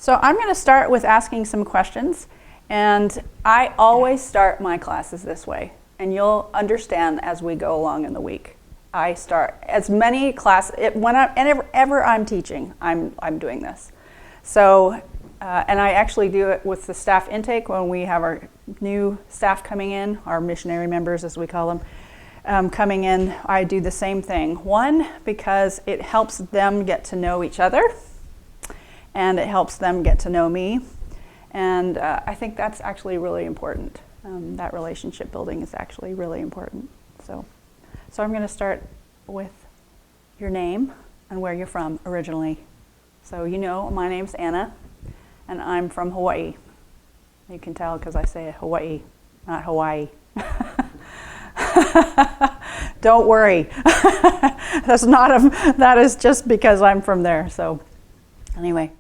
So I'm going to start with asking some questions, and I always start my classes this way, and you'll understand as we go along in the week. I start as many classes, whenever I'm teaching, I'm doing this. So, and I actually do it with the staff intake when we have our new staff coming in, our missionary members as we call them, coming in. I do the same thing. One, because it helps them get to know each other, and it helps them get to know me. And I think that's actually really important. That relationship building is actually really important. So I'm going to start with your name and where you're from originally. So you know, my name's Anna, and I'm from Hawaii. You can tell because I say Hawaii, not Hawaii. Don't worry. That is just because I'm from there. So anyway.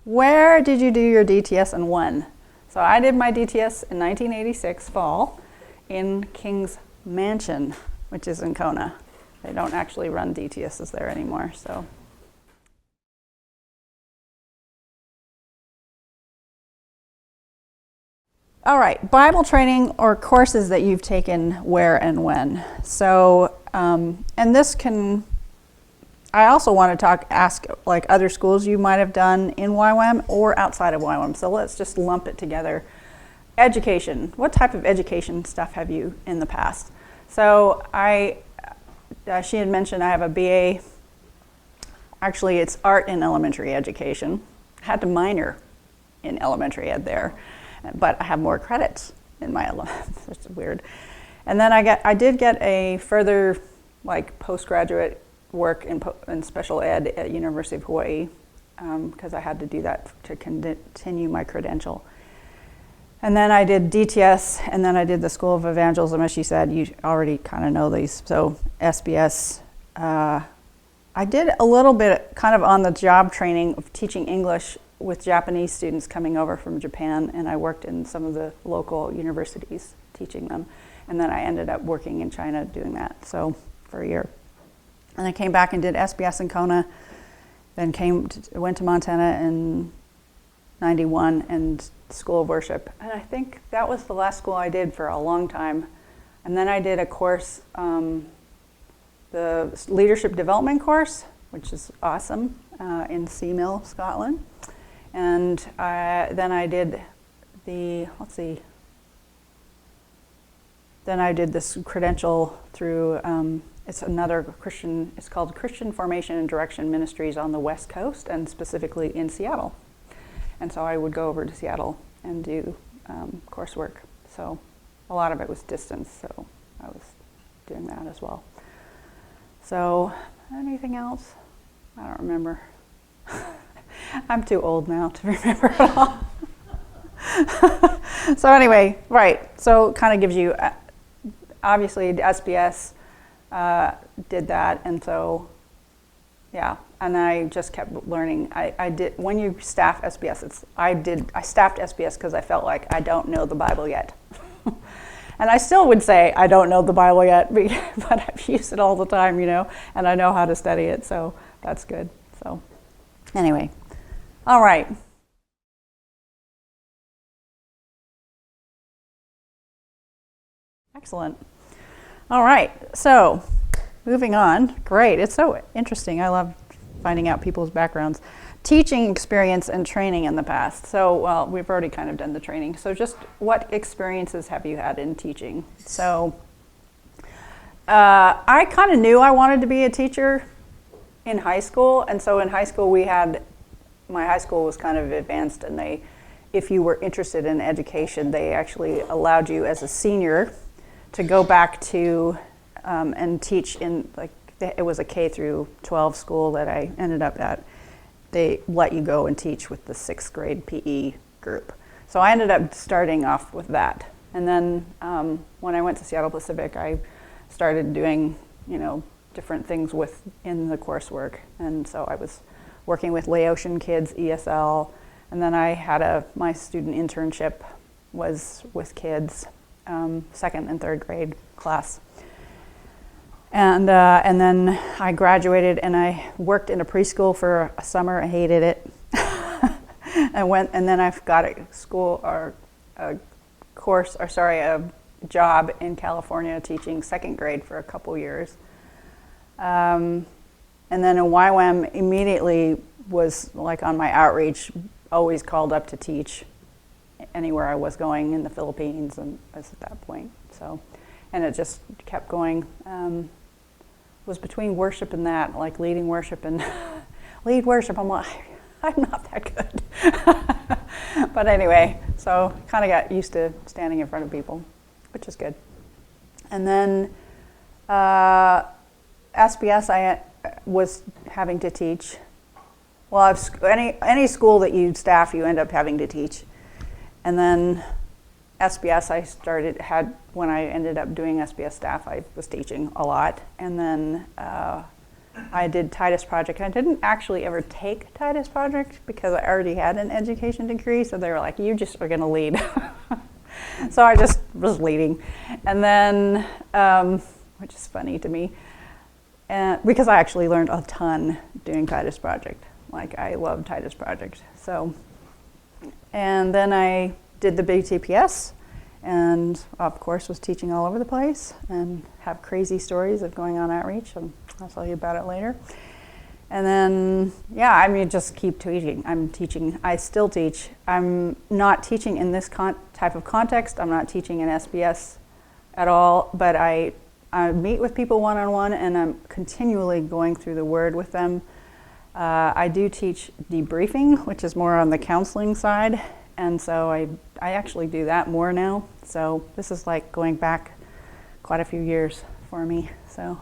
Where did you do your DTS and when? So I did my DTS in 1986 fall in King's Mansion, which is in Kona. They don't actually run DTSs there anymore, so. All right, Bible training or courses that you've taken where and when. So, and this can, I also want to ask like other schools you might have done in YWAM or outside of YWAM. So let's just lump it together. Education. What type of education stuff have you in the past? So she had mentioned I have a BA. Actually, it's art in elementary education. I had to minor in elementary ed there, but I have more credits in my it's weird. And then I did get a further like postgraduate work in special ed at University of Hawaii because I had to do that to continue my credential. And then I did DTS, and then I did the School of Evangelism, as she said. You already kind of know these. So SBS. I did a little bit kind of on the job training of teaching English with Japanese students coming over from Japan, and I worked in some of the local universities teaching them. And then I ended up working in China doing that, so for a year. And I came back and did SBS in Kona, then went to Montana in 91 and School of Worship. And I think that was the last school I did for a long time. And then I did a course, the Leadership Development course, which is awesome, in Seamill, Scotland. And then I did then I did this credential through, it's called Christian Formation and Direction Ministries on the West Coast, and specifically in Seattle. And so I would go over to Seattle and do coursework. So a lot of it was distance, so I was doing that as well. So anything else? I don't remember. I'm too old now to remember it all. So anyway, right. So it kind of gives you, obviously SBS did that, and so yeah. And I just kept learning. I did, when you staff SBS, I staffed SBS because I felt like I don't know the Bible yet. And I still would say I don't know the Bible yet, but I've used it all the time, and I know how to study it, so that's good. So anyway, all right. Excellent. All right, so moving on. Great, it's so interesting. I love finding out people's backgrounds. Teaching experience and training in the past. So, well, we've already kind of done the training. So just what experiences have you had in teaching? So I kind of knew I wanted to be a teacher in high school. And so in high school my high school was kind of advanced, and if you were interested in education, they actually allowed you as a senior to go back to and teach in, like, it was a K through 12 school that I ended up at. They let you go and teach with the 6th grade PE group. So I ended up starting off with that. And then when I went to Seattle Pacific, I started doing, different things in the coursework. And so I was working with Laotian kids, ESL, and then I had my student internship was with kids, 2nd and 3rd grade class. And then I graduated and I worked in a preschool for a summer. I hated it. And then I got a job in California teaching second grade for a couple years. And then in YWAM immediately was like on my outreach, always called up to teach anywhere I was going in the Philippines, and was at that point. So, and it just kept going. Was between worship and that, like leading worship and lead worship. I'm like, I'm not that good. But anyway, so kind of got used to standing in front of people, which is good. And then SBS, I was having to teach. Well, any school that you staff, you end up having to teach. And then SBS, when I ended up doing SBS staff, I was teaching a lot. And then I did Titus Project. I didn't actually ever take Titus Project because I already had an education degree. So they were like, you just are going to lead. So I just was leading. And then, which is funny to me, because I actually learned a ton doing Titus Project. Like, I love Titus Project. So, and then I did the big TPS, and of course was teaching all over the place and have crazy stories of going on outreach, and I'll tell you about it later. And then, just keep teaching. I'm teaching. I still teach. I'm not teaching in this type of context. I'm not teaching in SBS at all, but I meet with people one-on-one, and I'm continually going through the Word with them. I do teach debriefing, which is more on the counseling side, and so I actually do that more now. So this is like going back quite a few years for me. So,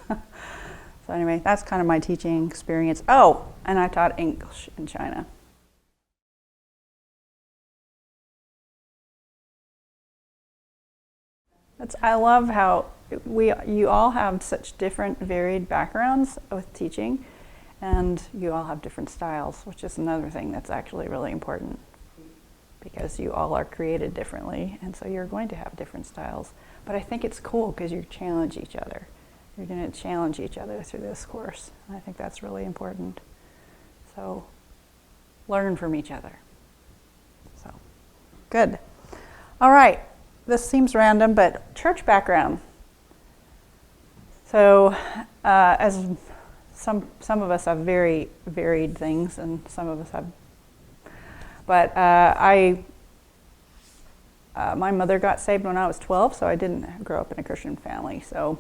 so anyway, that's kind of my teaching experience. Oh, and I taught English in China. I love how you all have such different, varied backgrounds with teaching. And you all have different styles, which is another thing that's actually really important, because you all are created differently, and so you're going to have different styles. But I think it's cool because you challenge each other. You're going to challenge each other through this course. And I think that's really important. So learn from each other. So good. All right. This seems random, but church background. So as some of us have very varied things, and some of us have. But my mother got saved when I was 12, so I didn't grow up in a Christian family. So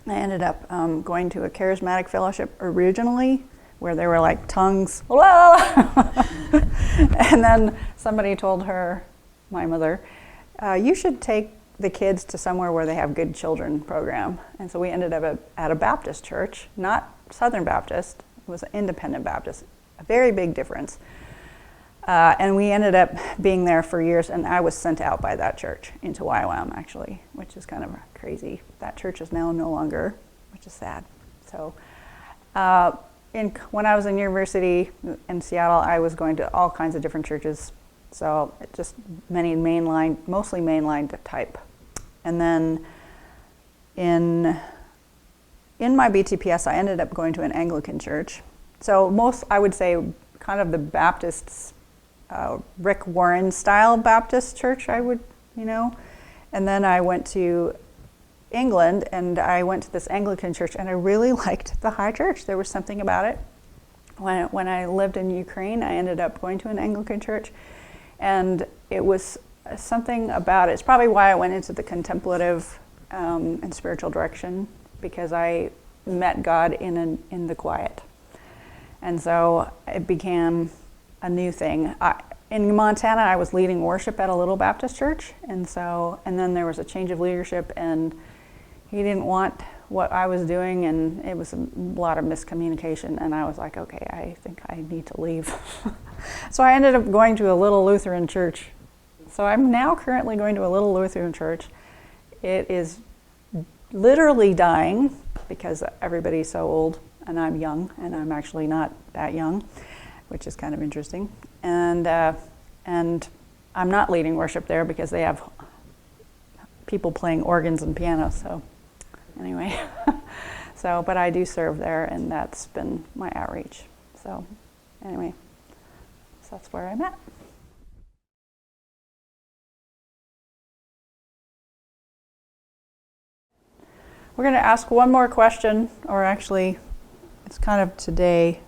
I ended up going to a charismatic fellowship originally, where they were like tongues, and then somebody told my mother, you should take the kids to somewhere where they have good children program. And so we ended up at a Baptist church, not Southern Baptist. It was an independent Baptist, a very big difference. And we ended up being there for years, and I was sent out by that church into YWAM, actually, which is kind of crazy. That church is now no longer, which is sad. So when I was in university in Seattle, I was going to all kinds of different churches. So just mostly mainline type. And then in my BTPS, I ended up going to an Anglican church. So I would say, kind of the Baptists, Rick Warren style Baptist church, and then I went to England, and I went to this Anglican church, and I really liked the high church. There was something about it. When I lived in Ukraine, I ended up going to an Anglican church, and it was something about it. It's probably why I went into the contemplative and spiritual direction, because I met God in the quiet. And so it became a new thing. In Montana, I was leading worship at a little Baptist church, and then there was a change of leadership, and he didn't want what I was doing, and it was a lot of miscommunication, and I was like, okay, I think I need to leave. So I ended up going to a little Lutheran church. So I'm now currently going to a little Lutheran church. It is literally dying because everybody's so old, and I'm young, and I'm actually not that young, which is kind of interesting. And I'm not leading worship there because they have people playing organs and piano, so anyway. So, but I do serve there, and that's been my outreach. So, anyway, so that's where I'm at. We're going to ask one more question, or actually, it's kind of today,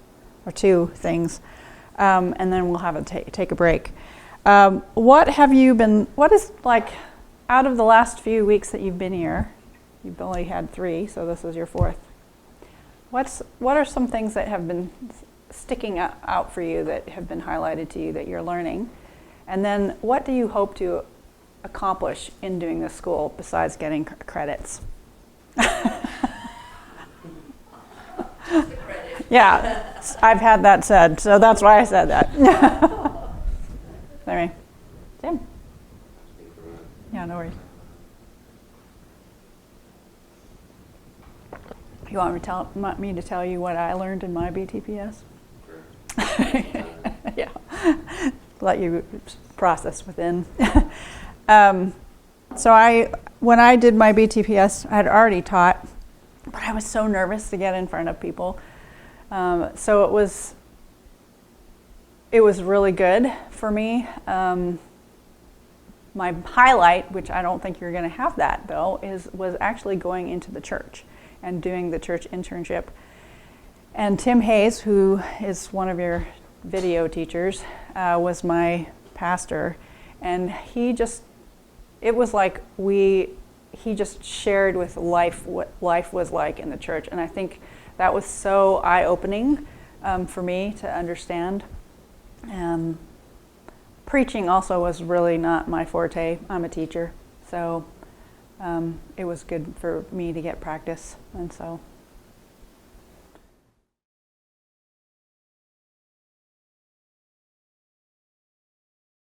or two things, and then we'll have a take a break. What is like, out of the last few weeks that you've been here, you've only had 3, so this is your 4th. What are some things that have been sticking out for you, that have been highlighted to you, that you're learning? And then what do you hope to accomplish in doing this school besides getting credits? Yeah, I've had that said, so that's why I said that. Anyway, Tim. Yeah, no worries. You want me to tell you what I learned in my BTPS? Sure. Yeah, let you process within. So when I did my BTPS, I had already taught, but I was so nervous to get in front of people. So it was really good for me. My highlight, which I don't think you're going to have that though, was actually going into the church and doing the church internship. And Tim Hayes, who is one of your video teachers, was my pastor, and it was like he just shared with life what life was like in the church, and I think that was so eye-opening for me to understand. Preaching also was really not my forte. I'm a teacher, so it was good for me to get practice, and so